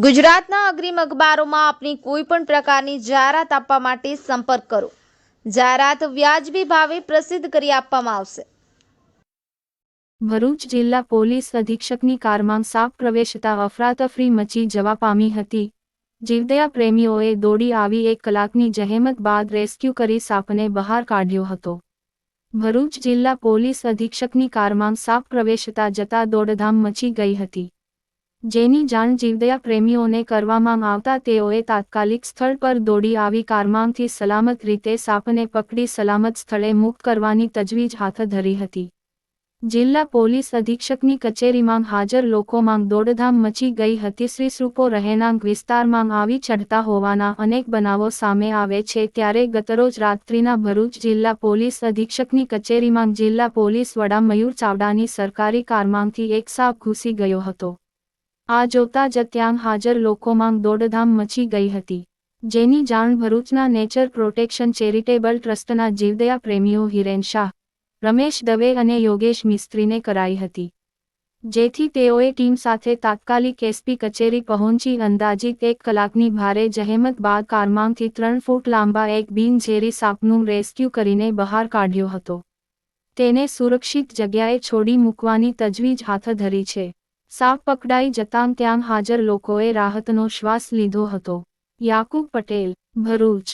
ગુજરાતના અગ્રીમ અખબારોમાં આપની કોઈ પણ પ્રકારની જાહેરાત આપવા માટે સંપર્ક કરો. જાહેરાત વ્યાજબી ભાવે પ્રસિદ્ધ કરી આપવામાં આવશે. ભરૂચ જિલ્લા પોલીસ અધિક્ષકની કારમાં સાપ પ્રવેશતા અફરાતફરી મચી જવા પામી હતી. જીવદયા પ્રેમીઓએ દોડી આવી 1 કલાકની જહેમત બાદ રેસ્ક્યુ કરી સાપને બહાર કાઢ્યો હતો. ભરૂચ જિલ્લા પોલીસ અધિક્ષકની કારમાં સાપ પ્રવેશતા જતા દોડધામ મચી ગઈ હતી. જેની જાણ જીવદયા પ્રેમીઓને કરવામાં આવતા તેઓએ તાત્કાલિક સ્થળ પર દોડી આવી કારમાંથી સલામત રીતે સાપને પકડી સલામત સ્થળે મુક્ત કરવાની તજવીજ હાથ ધરી હતી. જિલ્લા પોલીસ અધિક્ષકની કચેરીમાં હાજર લોકોમાં દોડધામ મચી ગઈ હતી. શ્રીસૃપો રહેણાંક વિસ્તારમાં આવી ચઢતા હોવાના અનેક બનાવો સામે આવે છે. ત્યારે ગતરોજ રાત્રિના ભરૂચ જિલ્લા પોલીસ અધિક્ષકની કચેરીમાં જિલ્લા પોલીસ વડા મયુર ચાવડાની સરકારી કારમાંથી એક સાપ ઘૂસી ગયો હતો. આ જોતા જ ત્યાં હાજર લોકોમાં દોડધામ મચી ગઈ હતી. જેની જાણ ભરૂચના નેચર પ્રોટેક્શન ચેરિટેબલ ટ્રસ્ટના જીવદયા પ્રેમીઓ હિરેન શાહ, રમેશ દવે અને યોગેશ મિસ્ત્રીને કરાઈ હતી. જેથી તેઓએ ટીમ સાથે તાત્કાલિક એસપી કચેરી પહોંચી અંદાજિત 1 કલાકની ભારે જહેમત બાદ કારમાંથી 3 ફૂટ લાંબા એક બિનઝેરી સાપનું રેસ્ક્યુ કરીને બહાર કાઢ્યો હતો. તેને સુરક્ષિત જગ્યાએ છોડી મૂકવાની તજવીજ હાથ ધરી છે. સાપ પકડાઈ જતાં ત્યાં હાજર લોકોએ રાહતનો શ્વાસ લીધો હતો. યાકુબ પટેલ, ભરૂચ.